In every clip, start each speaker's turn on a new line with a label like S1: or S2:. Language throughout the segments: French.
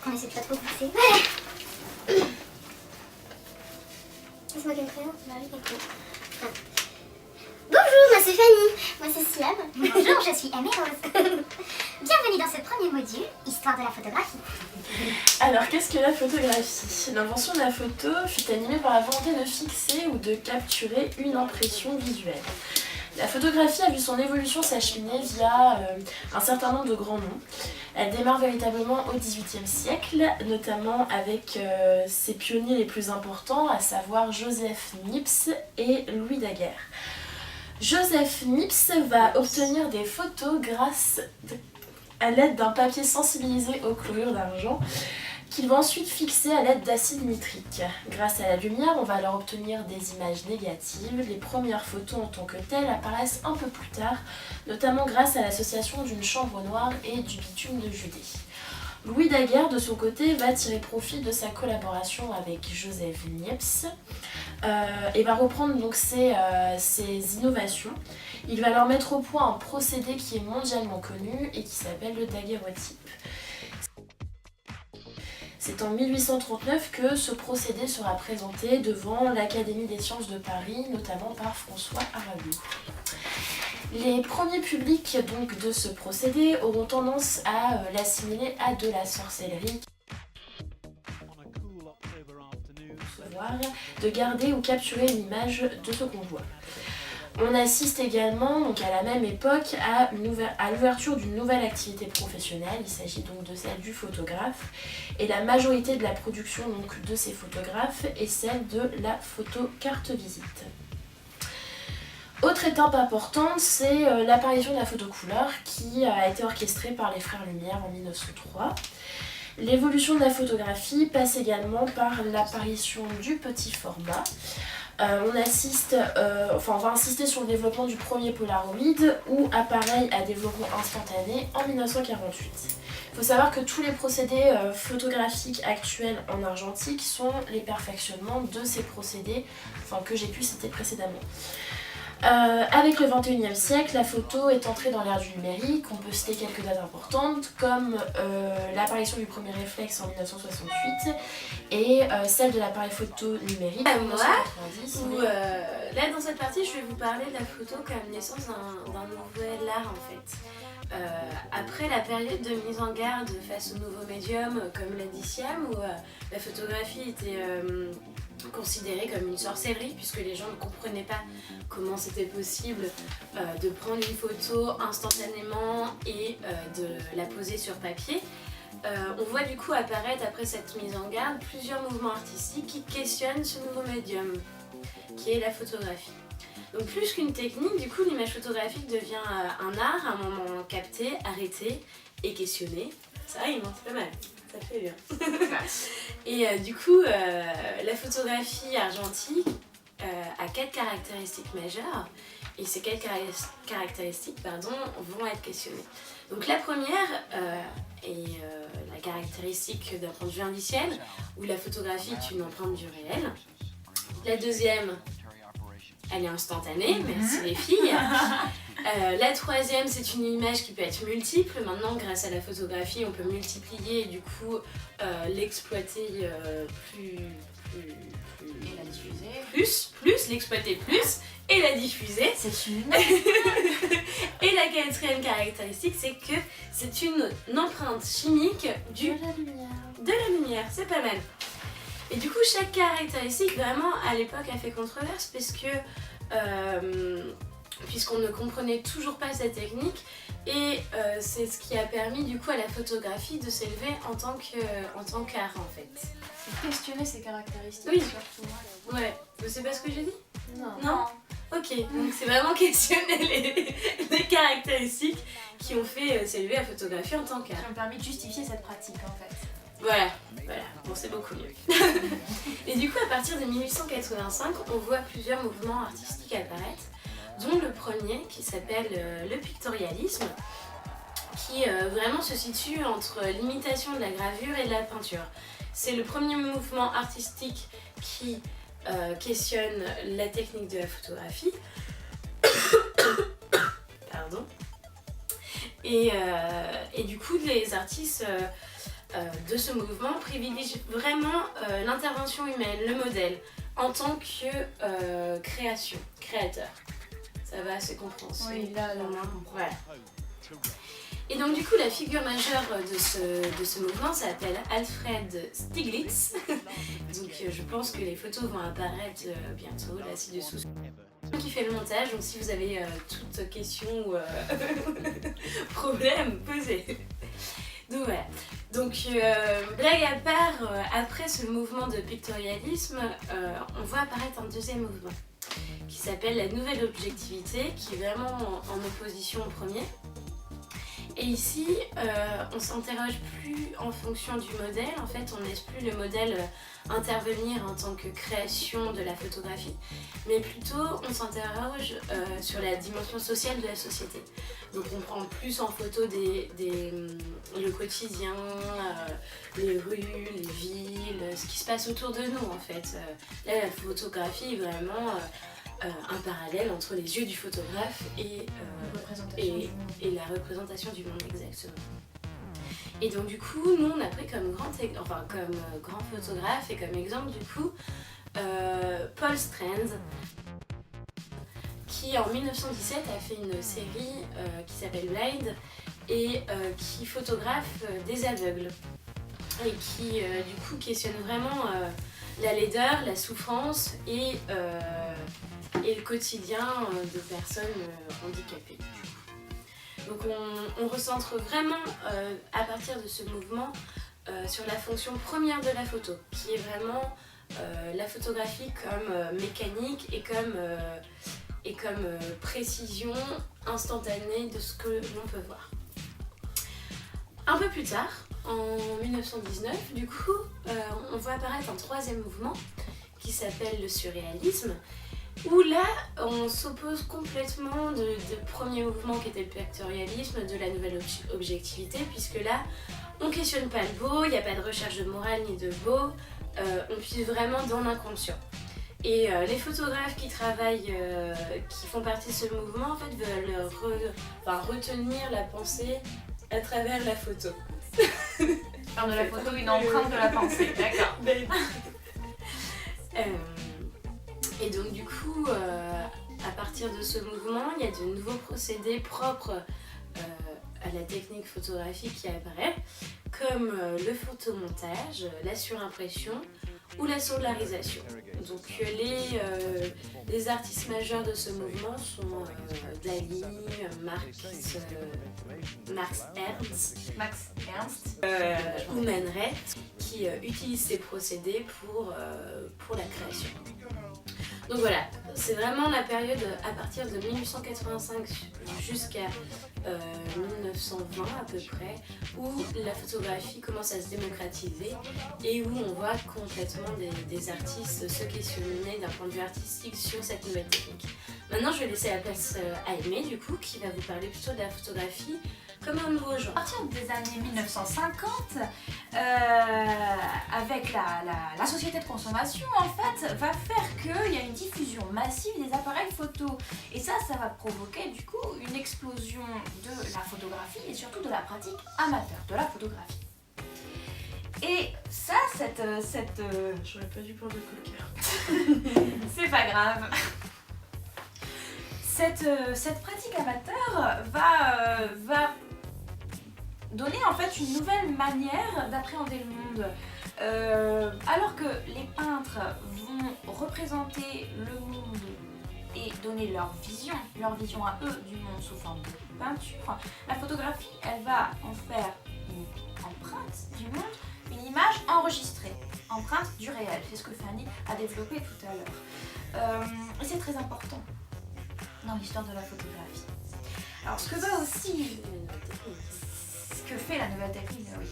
S1: On essaie de pas trop pousser. Voilà. Laisse-moi quel crayon. Bah oui, d'accord. Ah. Bonjour, moi c'est Fanny. Moi c'est Siam.
S2: Bonjour, je suis Amy Rose. Bienvenue dans ce premier module, Histoire de la photographie.
S3: Alors, qu'est-ce que la photographie? L'invention de la photo fut animée par la volonté de fixer ou de capturer une impression visuelle. La photographie a vu son évolution s'acheminer via un certain nombre de grands noms. Elle démarre véritablement au XVIIIe siècle, notamment avec ses pionniers les plus importants, à savoir Joseph Niepce et Louis Daguerre. Joseph Niepce va obtenir des photos grâce à l'aide d'un papier sensibilisé au chlorure d'argent qu'il va ensuite fixer à l'aide d'acide nitrique. Grâce à la lumière, on va alors obtenir des images négatives. Les premières photos en tant que telles apparaissent un peu plus tard, notamment grâce à l'association d'une chambre noire et du bitume de Judée. Louis Daguerre, de son côté, va tirer profit de sa collaboration avec Joseph Niepce et va reprendre donc ses innovations. Il va leur mettre au point un procédé qui est mondialement connu et qui s'appelle le daguerreotype. C'est en 1839 que ce procédé sera présenté devant l'Académie des sciences de Paris, notamment par François Arago. Les premiers publics donc de ce procédé auront tendance à l'assimiler à de la sorcellerie, de garder ou capturer une image de ce qu'on voit. On assiste également donc à la même époque à l'ouverture d'une nouvelle activité professionnelle, il s'agit donc de celle du photographe, et la majorité de la production donc, de ces photographes est celle de la photo carte visite. Autre étape importante, c'est l'apparition de la photo couleur qui a été orchestrée par les frères Lumière en 1903. L'évolution de la photographie passe également par l'apparition du petit format. On va insister sur le développement du premier Polaroid ou appareil à développement instantané en 1948. Il faut savoir que tous les procédés photographiques actuels en argentique sont les perfectionnements de ces procédés que j'ai pu citer précédemment. Avec le XXIe siècle, la photo est entrée dans l'ère du numérique. On peut citer quelques dates importantes comme l'apparition du premier réflexe en 1968 et celle de l'appareil photo numérique en 1990.
S4: Là dans cette partie je vais vous parler de la photo comme naissance d'un nouvel art en fait. Après la période de mise en garde face aux nouveaux médiums comme l'a dit Siam où la photographie était considérée comme une sorcellerie puisque les gens ne comprenaient pas comment c'était possible de prendre une photo instantanément et de la poser sur papier. On voit du coup apparaître après cette mise en garde plusieurs mouvements artistiques qui questionnent ce nouveau médium qui est la photographie. Donc plus qu'une technique, du coup l'image photographique devient un art, un moment capté, arrêté et questionné. Ça rime, hein, c'est pas mal, ça fait bien. Et du coup la photographie argentique a 4 caractéristiques majeures et ces 4 caractéristiques vont être questionnées. Donc la première est la caractéristique d'un point de vue indiciel où la photographie est une empreinte du réel. La deuxième, elle est instantanée, merci les filles. La troisième, c'est une image qui peut être multiple. Maintenant, grâce à la photographie, on peut multiplier et du coup l'exploiter
S5: et la diffuser.
S4: L'exploiter plus et la diffuser.
S5: C'est une.
S4: Et la quatrième caractéristique, c'est que c'est une empreinte chimique de la lumière. C'est pas mal. Et du coup, chaque caractéristique, vraiment, à l'époque, a fait controverse parce que puisqu'on ne comprenait toujours pas cette technique et c'est ce qui a permis du coup à la photographie de s'élever en tant qu'art en fait.
S5: C'est questionner ces caractéristiques
S4: Oui.
S5: surtout.
S4: Ouais, c'est pas ce que j'ai dit?
S5: Non.
S4: Ok, donc c'est vraiment questionner les caractéristiques qui ont fait s'élever la photographie en tant qu'art.
S5: Qui ont permis de justifier cette pratique en fait.
S4: Voilà, bon c'est beaucoup mieux. Et du coup à partir de 1885, on voit plusieurs mouvements artistiques apparaître, dont le premier qui s'appelle le pictorialisme, qui vraiment se situe entre l'imitation de la gravure et de la peinture. C'est le premier mouvement artistique qui questionne la technique de la photographie. Pardon. Et du coup les artistes de ce mouvement privilégie vraiment l'intervention humaine, le modèle, en tant que créateur. Ça va, c'est compréhensible.
S5: Oui, là,
S4: au moins.
S5: je comprends.
S4: Voilà. Et donc du coup, la figure majeure de ce mouvement s'appelle Alfred Stieglitz. Donc je pense que les photos vont apparaître bientôt, là ci-dessous. Qui fait le montage, donc si vous avez toute question ou problème, posez. Donc voilà. Donc blague à part, après ce mouvement de pictorialisme, on voit apparaître un deuxième mouvement qui s'appelle la nouvelle objectivité, qui est vraiment en opposition au premier. Et ici, on s'interroge plus en fonction du modèle, en fait on ne laisse plus le modèle intervenir en tant que création de la photographie, mais plutôt on s'interroge sur la dimension sociale de la société. Donc on prend plus en photo le quotidien, les rues, les villes, ce qui se passe autour de nous en fait. Là la photographie est vraiment un parallèle entre les yeux du photographe et la représentation du monde, exactement. Et donc du coup, nous on a pris comme grand photographe et comme exemple du coup Paul Strand, qui en 1917 a fait une série qui s'appelle Blind et qui photographe des aveugles et qui du coup questionne vraiment la laideur, la souffrance et le quotidien de personnes handicapées. Donc on recentre vraiment à partir de ce mouvement sur la fonction première de la photo, qui est vraiment la photographie comme mécanique et comme précision instantanée de ce que l'on peut voir. Un peu plus tard, en 1919, du coup, on voit apparaître un troisième mouvement qui s'appelle le surréalisme, où là, on s'oppose complètement du premier mouvement qui était le pictorialisme, de la nouvelle objectivité, puisque là, on questionne pas le beau, il n'y a pas de recherche de morale ni de beau, on puise vraiment dans l'inconscient. Et les photographes qui travaillent, qui font partie de ce mouvement, en fait, veulent retenir la pensée à travers la photo.
S5: Faire de la photo une empreinte de la pensée, d'accord.
S4: Et donc du coup, à partir de ce mouvement, il y a de nouveaux procédés propres à la technique photographique qui apparaît, comme le photomontage, la surimpression ou la solarisation. Donc les artistes majeurs de ce mouvement sont Dali, Max Ernst ou Man Ray, qui utilisent ces procédés pour la création. Donc voilà, c'est vraiment la période à partir de 1885 jusqu'à 1920 à peu près, où la photographie commence à se démocratiser et où on voit complètement des artistes se questionner d'un point de vue artistique sur cette nouvelle technique. Maintenant je vais laisser la place à Aimée du coup, qui va vous parler plutôt de la photographie comme un nouveau genre.
S6: À partir des années 1950, avec la société de consommation, en fait, va faire qu'il y a une diffusion massive des appareils photo. Et ça va provoquer du coup une explosion de la photographie et surtout de la pratique amateur de la photographie. Et ça,
S3: J'aurais pas dû prendre de coca.
S6: c'est pas grave. Cette pratique amateur va donner en fait une nouvelle manière d'appréhender le monde. Alors que les peintres vont représenter le monde et donner leur vision à eux du monde sous forme de peinture, la photographie, elle va en faire une empreinte du monde, une image enregistrée, empreinte du réel. C'est ce que Fanny a développé tout à l'heure. Et c'est très important dans l'histoire de la photographie. Alors ce que va aussi, ce que fait la nouvelle technique, oui.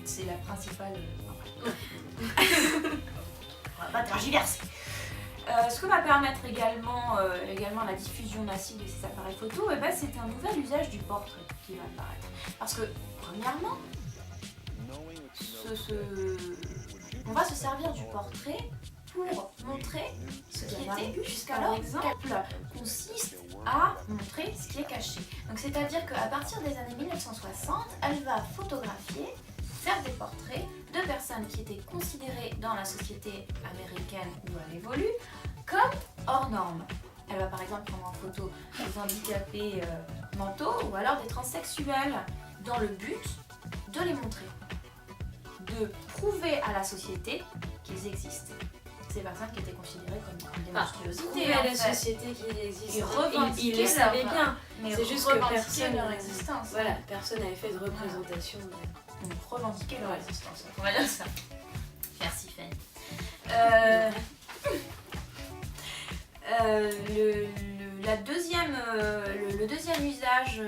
S6: C'est la principale. On va pas tergiverser. Ce que va permettre également la diffusion massive de ces appareils photo, c'est un nouvel usage du portrait qui va apparaître. Parce que, premièrement, on va se servir du portrait pour montrer ce qui était jusqu'alors, par exemple, consiste à montrer ce qui est caché. Donc c'est-à-dire qu'à partir des années 1960, elle va photographier, faire des portraits de personnes qui étaient considérées dans la société américaine où elle évolue comme hors normes. Elle va par exemple prendre en photo des handicapés mentaux ou alors des transsexuels dans le but de les montrer, de prouver à la société qu'ils existent. Ces personnes qui étaient considérées comme des monstruosités.
S4: Prouver à
S6: en
S4: la
S6: fait.
S4: société qu'il existe.
S6: Et revendiquer
S4: Il le savait
S6: leur-
S4: bien.
S6: Mais
S4: C'est juste que
S6: revendiquer
S4: personne
S6: leur existence.
S4: Voilà, personne n'avait fait de représentation.
S6: Donc revendiquer leur existence. On va dire ça. Merci Fanny. Le deuxième usage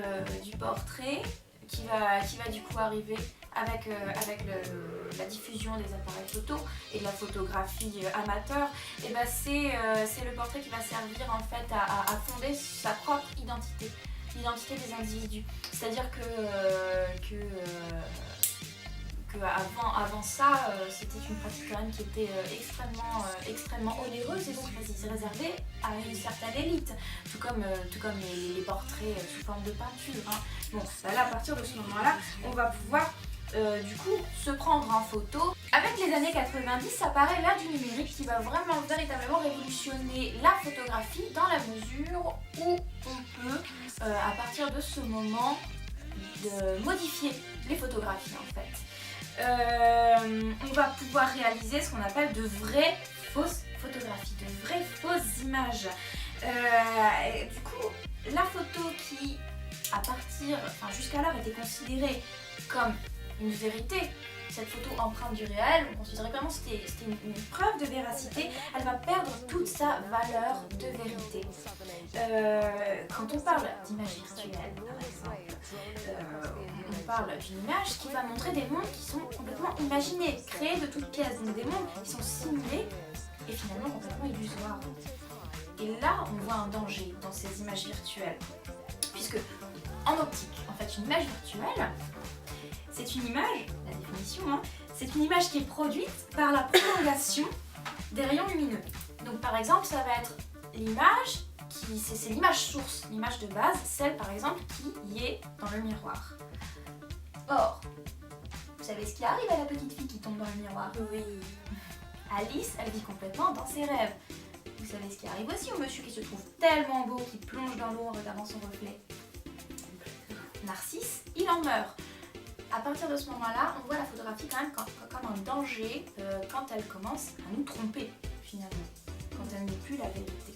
S6: du portrait qui va du coup arriver avec la diffusion des appareils photo et de la photographie amateur, et ben c'est le portrait qui va servir en fait à fonder sa propre identité, l'identité des individus. C'est-à-dire que avant ça, c'était une pratique quand même qui était extrêmement onéreuse et donc c'est réservé à une certaine élite, tout comme les portraits sous forme de peinture. Hein. Bon, bah là à partir de ce moment-là, on va pouvoir du coup se prendre en photo. Avec les années 90, apparaît l'ère du numérique qui va vraiment véritablement révolutionner la photographie dans la mesure où on peut, à partir de ce moment, modifier les photographies en fait. On va pouvoir réaliser ce qu'on appelle de vraies fausses photographies, de vraies fausses images. Du coup, la photo qui, jusqu'alors était considérée comme une vérité, cette photo empreinte du réel, on considérait vraiment que c'était une preuve de véracité, elle va perdre toute sa valeur de vérité. Quand on parle d'image virtuelle, par exemple, on parle d'une image qui va montrer des mondes qui sont complètement imaginés, créés de toutes pièces, donc des mondes qui sont simulés et finalement complètement illusoires. Et là, on voit un danger dans ces images virtuelles, puisque en optique, en fait, une image virtuelle, c'est une image, la définition, hein, c'est une image qui est produite par la prolongation des rayons lumineux. Donc par exemple, ça va être l'image c'est l'image source, l'image de base, celle par exemple qui y est dans le miroir. Or, vous savez ce qui arrive à la petite fille qui tombe dans le miroir?
S4: Oui.
S6: Alice, elle vit complètement dans ses rêves. Vous savez ce qui arrive aussi au monsieur qui se trouve tellement beau qu'il plonge dans l'eau en regardant son reflet? Narcisse, il en meurt. À partir de ce moment-là, on voit la photographie quand même comme un danger quand elle commence à nous tromper finalement, quand elle n'est plus la vérité.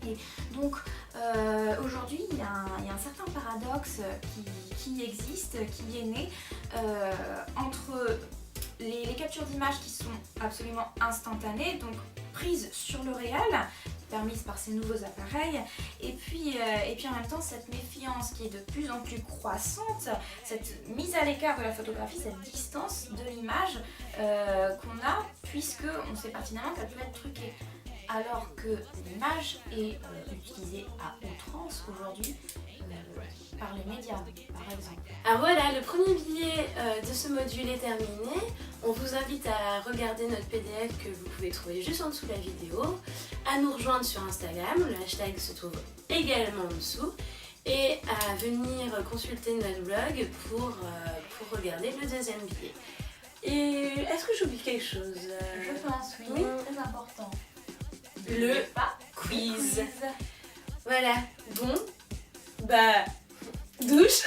S6: Et donc aujourd'hui, il y a un certain paradoxe qui existe, qui est né entre les captures d'images qui sont absolument instantanées, donc prises sur le réel, permises par ces nouveaux appareils, et puis en même temps cette méfiance qui est de plus en plus croissante, cette mise à l'écart de la photographie, cette distance de l'image qu'on a, puisque on sait pertinemment qu'elle peut être truquée. Alors que l'image est utilisée à outrance aujourd'hui par les médias, par exemple.
S4: Alors voilà, le premier billet de ce module est terminé. On vous invite à regarder notre PDF que vous pouvez trouver juste en dessous de la vidéo, à nous rejoindre sur Instagram, le hashtag se trouve également en dessous, et à venir consulter notre blog pour regarder le deuxième billet. Et est-ce que j'oublie quelque chose?
S6: Je pense, oui, très important.
S4: Le quiz. Voilà, bon, bah, douche.